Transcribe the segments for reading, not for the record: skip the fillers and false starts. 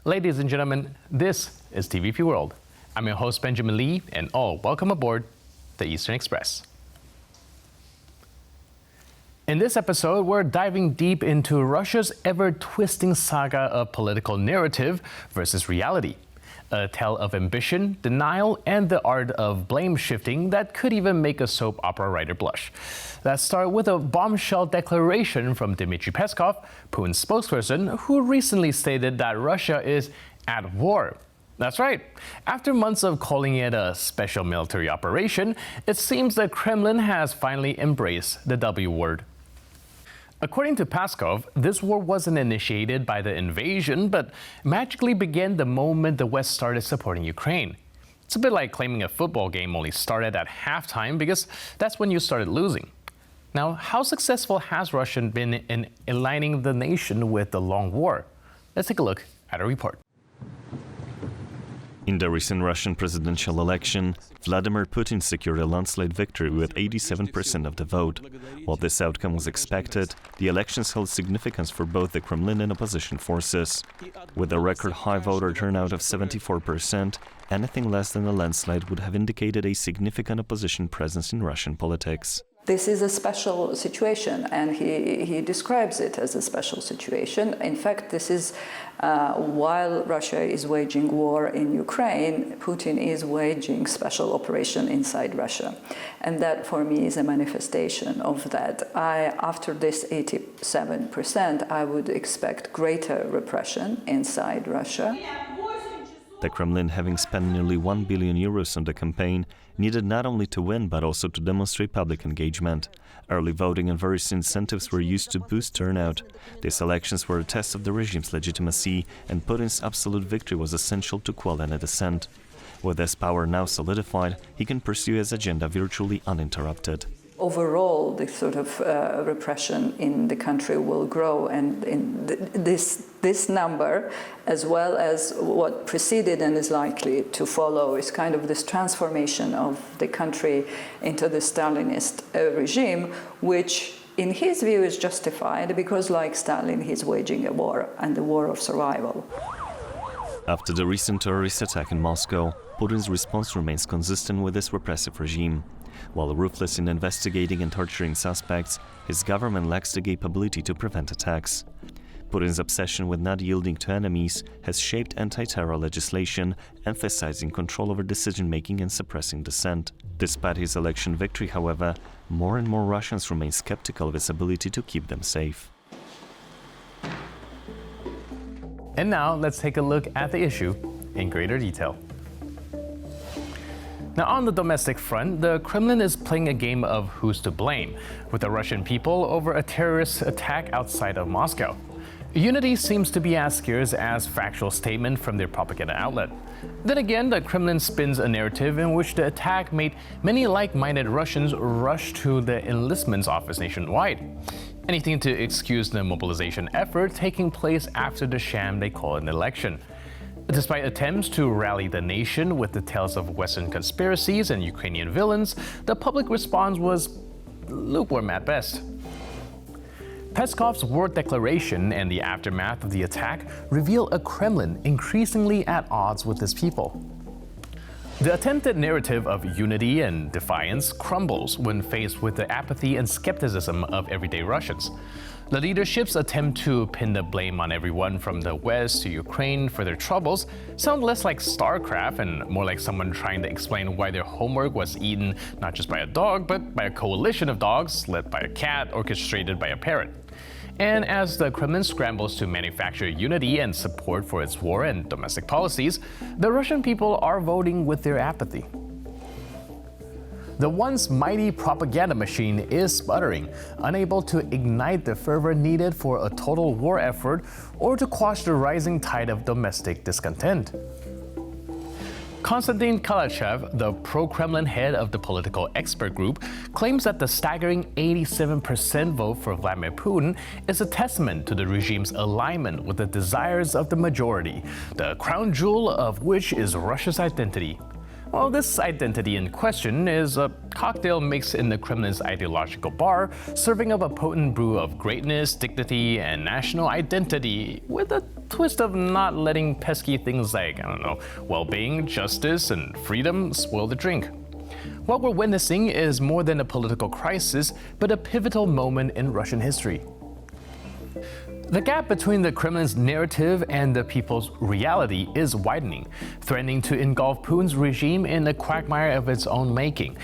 Ladies and gentlemen, this is TVP World. I'm your host, Benjamin Lee, and welcome aboard the Eastern Express. In this episode, we're diving deep into Russia's ever-twisting saga of political narrative versus reality. A tale of ambition, denial, and the art of blame shifting that could even make a soap opera writer blush. Let's start with a bombshell declaration from Dmitry Peskov, Putin's spokesperson, who recently stated that Russia is at war. That's right. After months of calling it a special military operation, it seems the Kremlin has finally embraced the W word. According to Peskov, this war wasn't initiated by the invasion, but magically began the moment the West started supporting Ukraine. It's a bit like claiming a football game only started at halftime because that's when you started losing. Now, how successful has Russia been in aligning the nation with the long war? Let's take a look at a report. In the recent Russian presidential election, Vladimir Putin secured a landslide victory with 87% of the vote. While this outcome was expected, the elections held significance for both the Kremlin and opposition forces. With a record high voter turnout of 74%, anything less than a landslide would have indicated a significant opposition presence in Russian politics. This is a special situation, and he describes it as a special situation. In fact, this is while Russia is waging war in Ukraine, Putin is waging special operation inside Russia. And that, for me, is a manifestation of that. After this 87%, I would expect greater repression inside Russia. The Kremlin, having spent nearly €1 billion on the campaign, needed not only to win but also to demonstrate public engagement. Early voting and various incentives were used to boost turnout. These elections were a test of the regime's legitimacy, and Putin's absolute victory was essential to quell any dissent. With this power now solidified, he can pursue his agenda virtually uninterrupted. Overall, the sort of repression in the country will grow, and in this number, as well as what preceded and is likely to follow, is kind of this transformation of the country into the Stalinist regime, which in his view is justified because, like Stalin, he's waging a war, and the war of survival. After the recent terrorist attack in Moscow, Putin's response remains consistent with this repressive regime. While ruthless in investigating and torturing suspects, his government lacks the capability to prevent attacks. Putin's obsession with not yielding to enemies has shaped anti-terror legislation, emphasizing control over decision-making and suppressing dissent. Despite his election victory, however, more and more Russians remain skeptical of his ability to keep them safe. And now let's take a look at the issue in greater detail. Now, on the domestic front, the Kremlin is playing a game of who's to blame with the Russian people over a terrorist attack outside of Moscow. Unity seems to be as scarce as factual statement from their propaganda outlet. Then again, the Kremlin spins a narrative in which the attack made many like-minded Russians rush to the enlistment's office nationwide. Anything to excuse the mobilization effort taking place after the sham they call an election. Despite attempts to rally the nation with the tales of Western conspiracies and Ukrainian villains, the public response was lukewarm at best. Peskov's war declaration and the aftermath of the attack reveal a Kremlin increasingly at odds with its people. The attempted narrative of unity and defiance crumbles when faced with the apathy and skepticism of everyday Russians. The leadership's attempt to pin the blame on everyone from the West to Ukraine for their troubles sound less like StarCraft and more like someone trying to explain why their homework was eaten not just by a dog, but by a coalition of dogs led by a cat orchestrated by a parrot. And as the Kremlin scrambles to manufacture unity and support for its war and domestic policies, the Russian people are voting with their apathy. The once mighty propaganda machine is sputtering, unable to ignite the fervor needed for a total war effort or to quash the rising tide of domestic discontent. Konstantin Kalachev, the pro-Kremlin head of the political expert group, claims that the staggering 87% vote for Vladimir Putin is a testament to the regime's alignment with the desires of the majority, the crown jewel of which is Russia's identity. Well, this identity in question is a cocktail mixed in the Kremlin's ideological bar, serving up a potent brew of greatness, dignity, and national identity, with a twist of not letting pesky things like, well-being, justice, and freedom spoil the drink. What we're witnessing is more than a political crisis, but a pivotal moment in Russian history. The gap between the Kremlin's narrative and the people's reality is widening, threatening to engulf Putin's regime in a quagmire of its own making.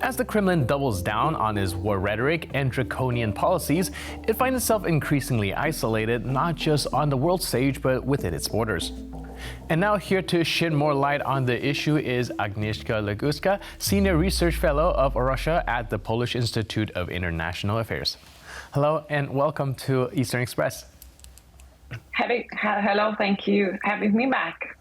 As the Kremlin doubles down on its war rhetoric and draconian policies, it finds itself increasingly isolated not just on the world stage but within its borders. And now here to shed more light on the issue is Agnieszka Leguska, Senior Research Fellow of Russia at the Polish Institute of International Affairs. Hello and welcome to Eastern Express. Hello, thank you for having me back.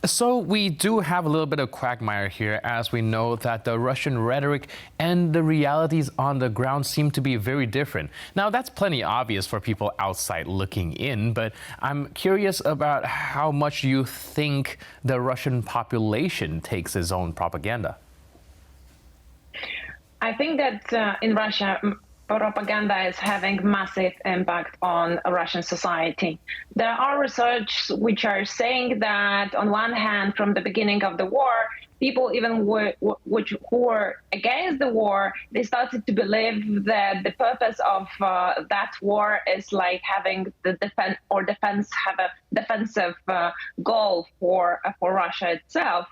So we do have a little bit of quagmire here, as we know that the Russian rhetoric and the realities on the ground seem to be very different. Now, that's plenty obvious for people outside looking in, but I'm curious about how much you think the Russian population takes its own propaganda. I think that in Russia, propaganda is having massive impact on Russian society. There are research which are saying that on one hand, from the beginning of the war, people even who were against the war, they started to believe that the purpose of that war is like having the defensive goal for Russia itself.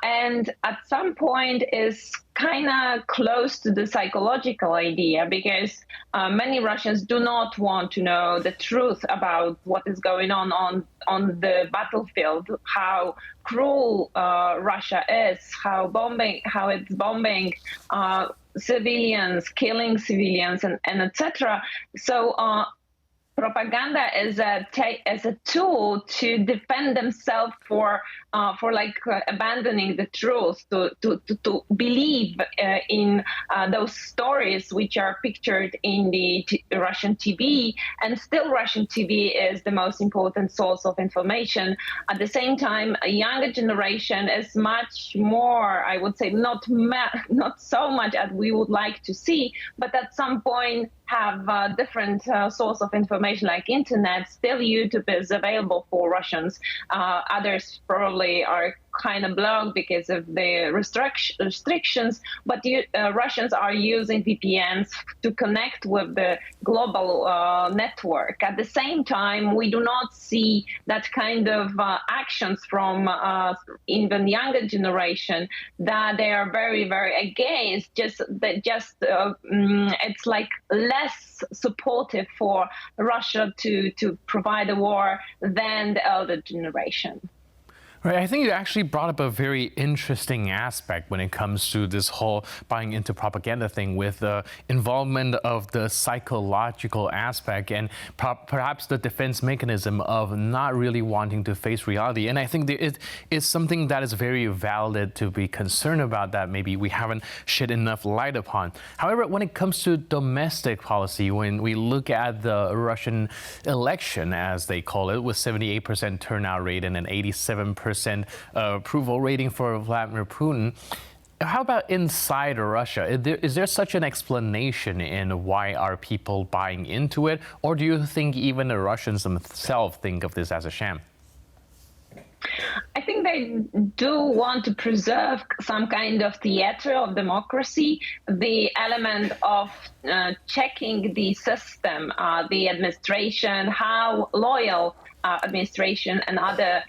And at some point is kind of close to the psychological idea, because many Russians do not want to know the truth about what is going on the battlefield, how cruel Russia is, how it's bombing civilians, killing civilians, and etc. So propaganda is a tool to defend themselves for abandoning the truth, to believe in those stories which are pictured in the Russian TV. And still Russian TV is the most important source of information. At the same time, a younger generation is much more, I would say, not so much as we would like to see, but at some point have a different source of information like internet. Still YouTube is available for Russians. Others probably are kind of blocked because of the restrictions, but Russians are using VPNs to connect with the global network. At the same time, we do not see that kind of actions from even younger generation, that they are very, very against. It's like less supportive for Russia to provide a war than the elder generation. Right, I think you actually brought up a very interesting aspect when it comes to this whole buying into propaganda thing, with the involvement of the psychological aspect and perhaps the defense mechanism of not really wanting to face reality. And I think there is something that is very valid to be concerned about, that maybe we haven't shed enough light upon. However, when it comes to domestic policy, when we look at the Russian election, as they call it, with 78% turnout rate and an 87% approval rating for Vladimir Putin. How about inside Russia? Is there such an explanation in why are people buying into it? Or do you think even the Russians themselves think of this as a sham? I think they do want to preserve some kind of theater of democracy, the element of checking the system, the administration, how loyal administration and other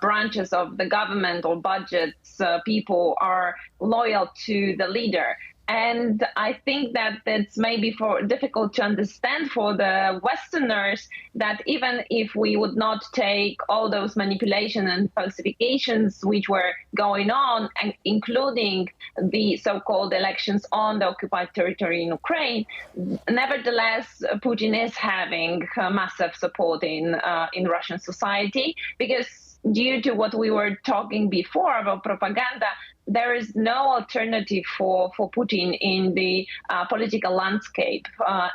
branches of the government or budgets, people are loyal to the leader. And I think that it's maybe difficult to understand for the Westerners that even if we would not take all those manipulation and falsifications which were going on, and including the so-called elections on the occupied territory in Ukraine, nevertheless, Putin is having massive support in Russian society, because due to what we were talking before about propaganda, there is no alternative for Putin in the political landscape.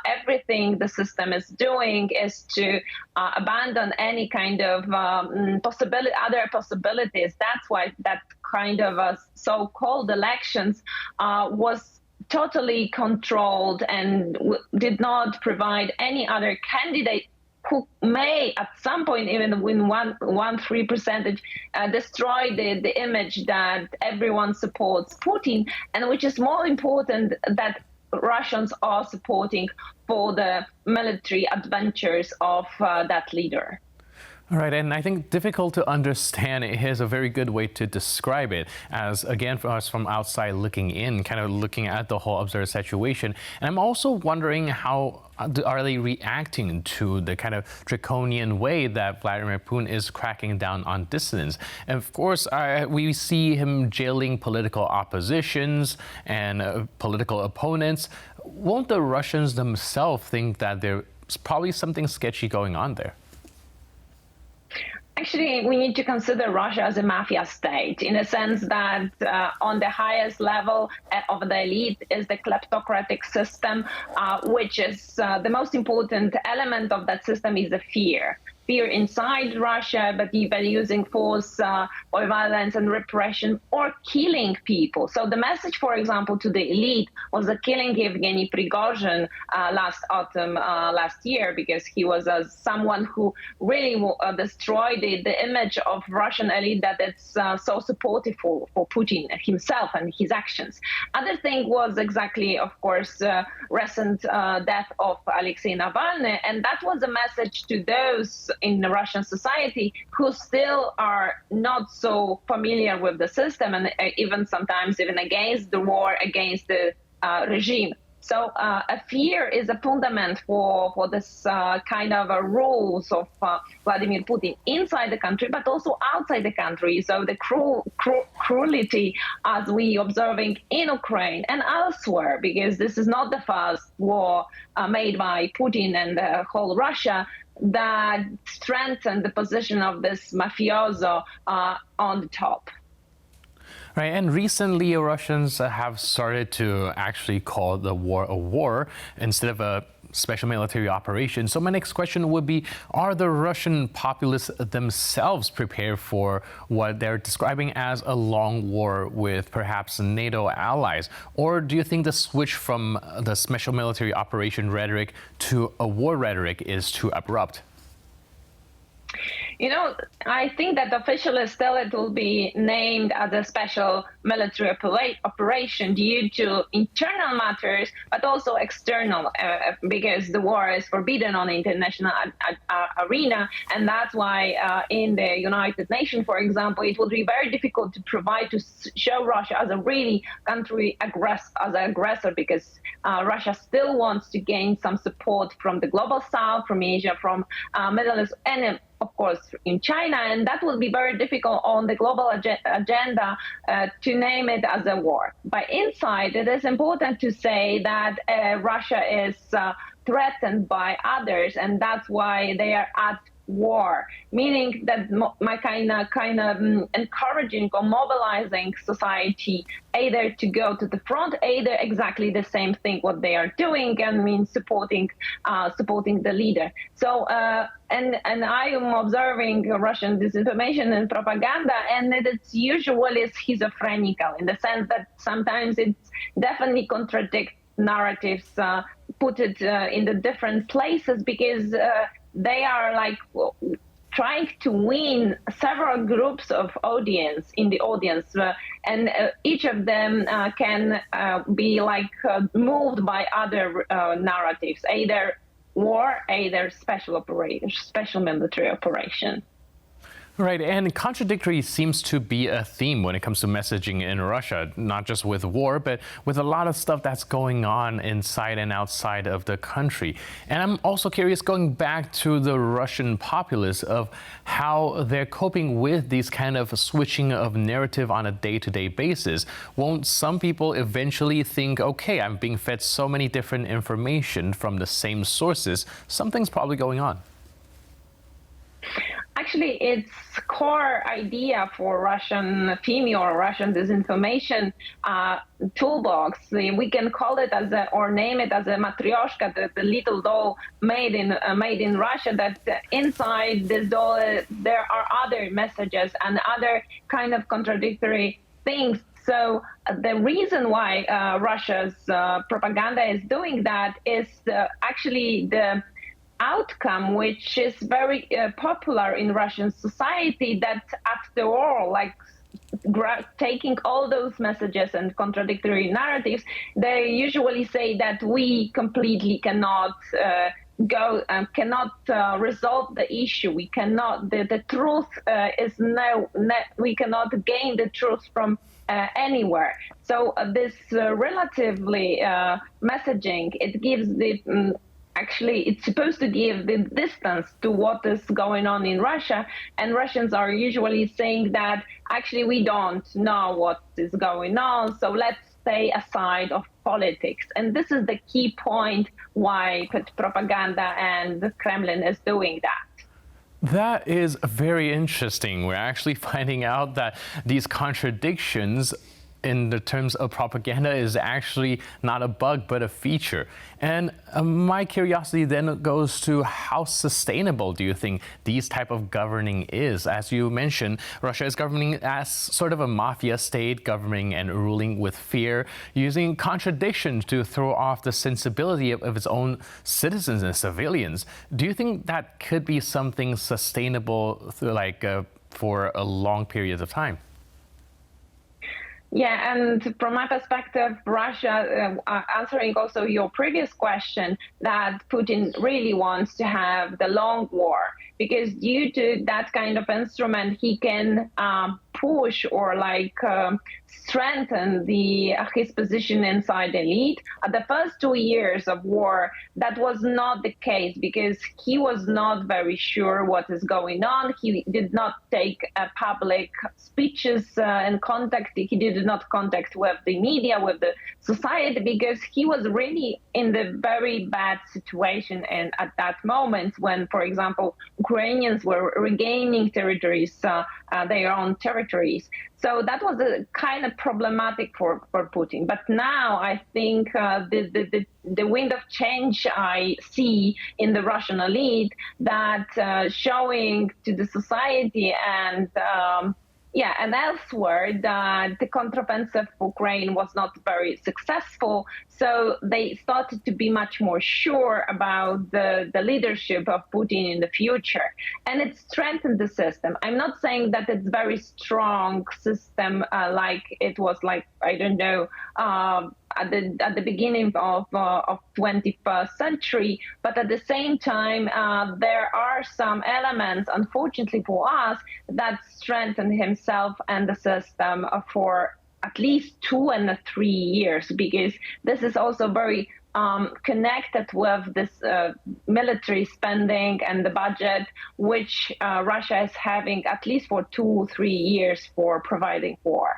Everything the system is doing is to abandon any kind of other possibilities. That's why that kind of so-called elections was totally controlled and did not provide any other candidate who may at some point even win 3% destroy the image that everyone supports Putin, and which is more important that Russians are supporting for the military adventures of that leader. All right, and I think difficult to understand, here's a very good way to describe it as, again, for us from outside looking in, kind of looking at the whole observed situation. And I'm also wondering how are they reacting to the kind of draconian way that Vladimir Putin is cracking down on dissidents. And of course, we see him jailing political oppositions and political opponents. Won't the Russians themselves think that there's probably something sketchy going on there? Actually, we need to consider Russia as a mafia state in the sense that on the highest level of the elite is the kleptocratic system, which is the most important element of that system is the fear. Fear inside Russia, but even using force or violence and repression or killing people. So the message, for example, to the elite was the killing Yevgeny Prigozhin last autumn, last year, because he was someone who really destroyed the image of Russian elite that it's so supportive for Putin himself and his actions. Other thing was exactly, of course, recent death of Alexei Navalny, and that was a message to those in the Russian society who still are not so familiar with the system and even sometimes even against the war, against the regime. So a fear is a fundament for this kind of rules of Vladimir Putin inside the country, but also outside the country. So the cruelty as we observing in Ukraine and elsewhere, because this is not the first war made by Putin and the whole Russia, that strengthened the position of this mafioso on the top. Right, and recently Russians have started to actually call the war a war instead of a special military operation. So my next question would be, are the Russian populace themselves prepared for what they're describing as a long war with perhaps NATO allies? Or do you think the switch from the special military operation rhetoric to a war rhetoric is too abrupt? You know, I think that officially still it will be named as a special military operation due to internal matters, but also external, because the war is forbidden on the international arena. And that's why in the United Nations, for example, it will be very difficult to show Russia as a really country as an aggressor, because Russia still wants to gain some support from the global south, from Asia, from Middle East, and of course, in China, and that will be very difficult on the global agenda to name it as a war. By inside, it is important to say that Russia is threatened by others, and that's why they are at war, meaning that my kind of encouraging or mobilizing society either to go to the front, either exactly the same thing what they are doing, and means supporting the leader. So and I am observing Russian disinformation and propaganda, and it's usually schizophrenical in the sense that sometimes it's definitely contradict narratives, put it in the different places, because they are like trying to win several groups of audience in the audience, and each of them can be like moved by other narratives, either war, either special military operation. Right, and contradictory seems to be a theme when it comes to messaging in Russia, not just with war, but with a lot of stuff that's going on inside and outside of the country. And I'm also curious, going back to the Russian populace, of how they're coping with these kind of switching of narrative on a day-to-day basis. Won't some people eventually think, okay, I'm being fed so many different information from the same sources, something's probably going on? actually, its core idea for Russian femi or Russian disinformation toolbox, we can call it or name it as a matryoshka, the little doll made in Russia. That inside this doll there are other messages and other kind of contradictory things. So the reason why Russia's propaganda is doing that is actually the outcome, which is very popular in Russian society, that after all, like taking all those messages and contradictory narratives, they usually say that we completely cannot resolve the issue. We cannot, the truth is we cannot gain the truth from anywhere. So this relatively messaging, it gives the actually, it's supposed to give the distance to what is going on in Russia. And Russians are usually saying that actually we don't know what is going on, so let's stay aside of politics. And this is the key point why propaganda and the Kremlin is doing that. That is very interesting. We're actually finding out that these contradictions in the terms of propaganda is actually not a bug, but a feature. And my curiosity then goes to how sustainable do you think these type of governing is? As you mentioned, Russia is governing as sort of a mafia state, governing and ruling with fear, using contradictions to throw off the sensibility of its own citizens and civilians. Do you think that could be something sustainable, like for a long period of time? Yeah, and from my perspective, Russia, answering also your previous question, that Putin really wants to have the long war, because due to that kind of instrument, he can push or strengthen his position inside the elite. The first 2 years of war, that was not the case, because he was not very sure what is going on. He did not take public speeches and contact. He did not contact with the media, with the society, because he was really in the very bad situation. And at that moment, when, for example, Ukrainians were regaining territories, their own territories. So that was a kind of problematic for Putin. But now I think the wind of change I see in the Russian elite, that showing to the society and elsewhere that the counteroffensive for Ukraine was not very successful. So they started to be much more sure about the leadership of Putin in the future. And it strengthened the system. I'm not saying that it's very strong system like it was at the beginning of 21st century, but at the same time, there are some elements, unfortunately for us, that strengthen himself and the system for at least 2 and 3 years, because this is also very connected with this military spending and the budget, which Russia is having at least for 2-3 years for providing for.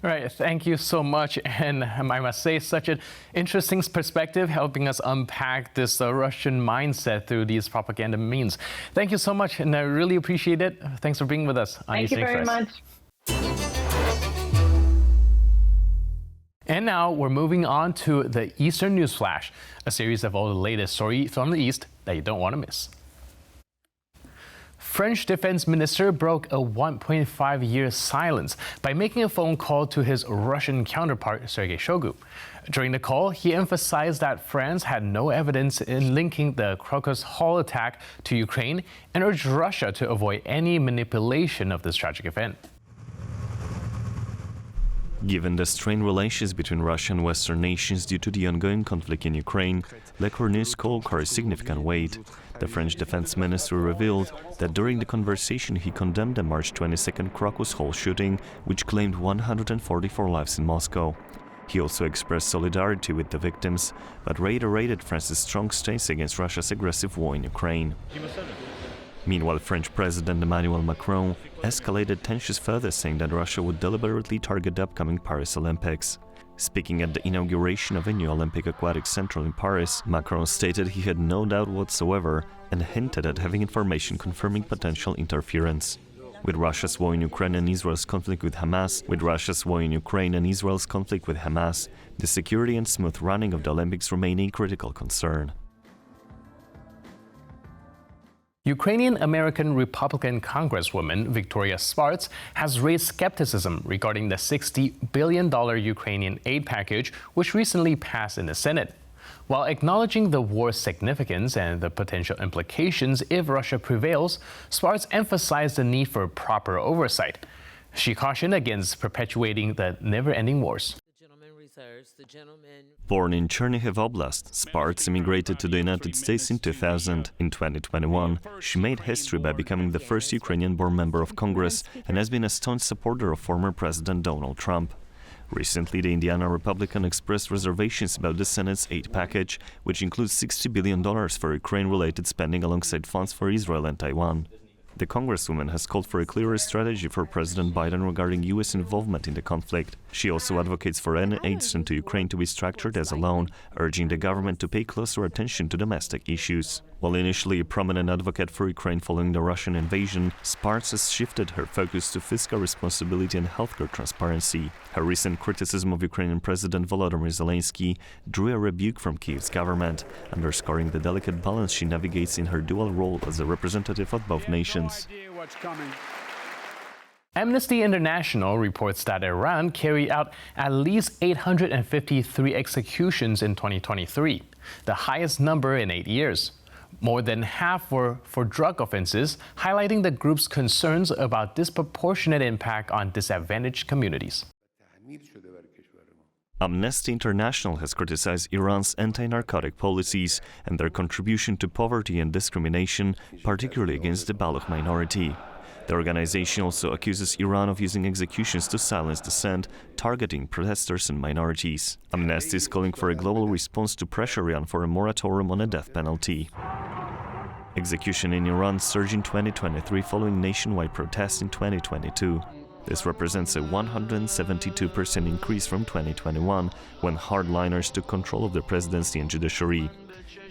All right, thank you so much. And I must say, such an interesting perspective, helping us unpack this Russian mindset through these propaganda means. Thank you so much, and I really appreciate it. Thanks for being with us on Thank you very much. And now we're moving on to the Eastern News Flash, a series of all the latest stories from the East that you don't want to miss. French defense minister broke a 1.5-year silence by making a phone call to his Russian counterpart, Sergei Shoigu. During the call, he emphasized that France had no evidence in linking the Crocus Hall attack to Ukraine and urged Russia to avoid any manipulation of this tragic event. Given the strained relations between Russia and Western nations due to the ongoing conflict in Ukraine, Le Cornu's call carries significant weight. The French defense minister revealed that during the conversation he condemned the March 22nd Crocus Hall shooting, which claimed 144 lives in Moscow. He also expressed solidarity with the victims, but reiterated France's strong stance against Russia's aggressive war in Ukraine. Meanwhile, French President Emmanuel Macron escalated tensions further, saying that Russia would deliberately target the upcoming Paris Olympics. Speaking at the inauguration of a new Olympic Aquatic Centre in Paris, Macron stated he had no doubt whatsoever and hinted at having information confirming potential interference. With Russia's war in Ukraine and Israel's conflict with Hamas, the security and smooth running of the Olympics remain a critical concern. Ukrainian-American Republican Congresswoman Victoria Spartz has raised skepticism regarding the $60 billion Ukrainian aid package, which recently passed in the Senate. While acknowledging the war's significance and the potential implications if Russia prevails, Spartz emphasized the need for proper oversight. She cautioned against perpetuating the never-ending wars. Born in Chernihiv Oblast, Spartz immigrated to the United States in 2000. In 2021, she made history by becoming the first Ukrainian-born member of Congress and has been a staunch supporter of former President Donald Trump. Recently, the Indiana Republican expressed reservations about the Senate's aid package, which includes $60 billion for Ukraine-related spending alongside funds for Israel and Taiwan. The Congresswoman has called for a clearer strategy for President Biden regarding U.S. involvement in the conflict. She also advocates for any aid sent to Ukraine to be structured as a loan, urging the government to pay closer attention to domestic issues. While initially a prominent advocate for Ukraine following the Russian invasion, Spartz has shifted her focus to fiscal responsibility and healthcare transparency. Her recent criticism of Ukrainian President Volodymyr Zelensky drew a rebuke from Kyiv's government, underscoring the delicate balance she navigates in her dual role as a representative of both nations. Amnesty International reports that Iran carried out at least 853 executions in 2023, the highest number in 8 years. More than half were for drug offenses, highlighting the group's concerns about disproportionate impact on disadvantaged communities. Amnesty International has criticized Iran's anti-narcotic policies and their contribution to poverty and discrimination, particularly against the Baloch minority. The organization also accuses Iran of using executions to silence dissent, targeting protesters and minorities. Amnesty is calling for a global response to pressure Iran for a moratorium on the death penalty. Execution in Iran surged in 2023 following nationwide protests in 2022. This represents a 172% increase from 2021, when hardliners took control of the presidency and judiciary.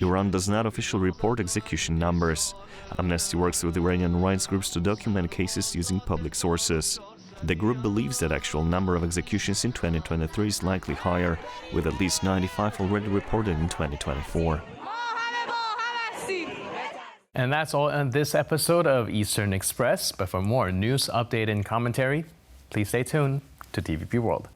Iran does not officially report execution numbers. Amnesty works with Iranian rights groups to document cases using public sources. The group believes that actual number of executions in 2023 is likely higher, with at least 95 already reported in 2024. And that's all on this episode of Eastern Express. But for more news, update, and commentary, please stay tuned to TVP World.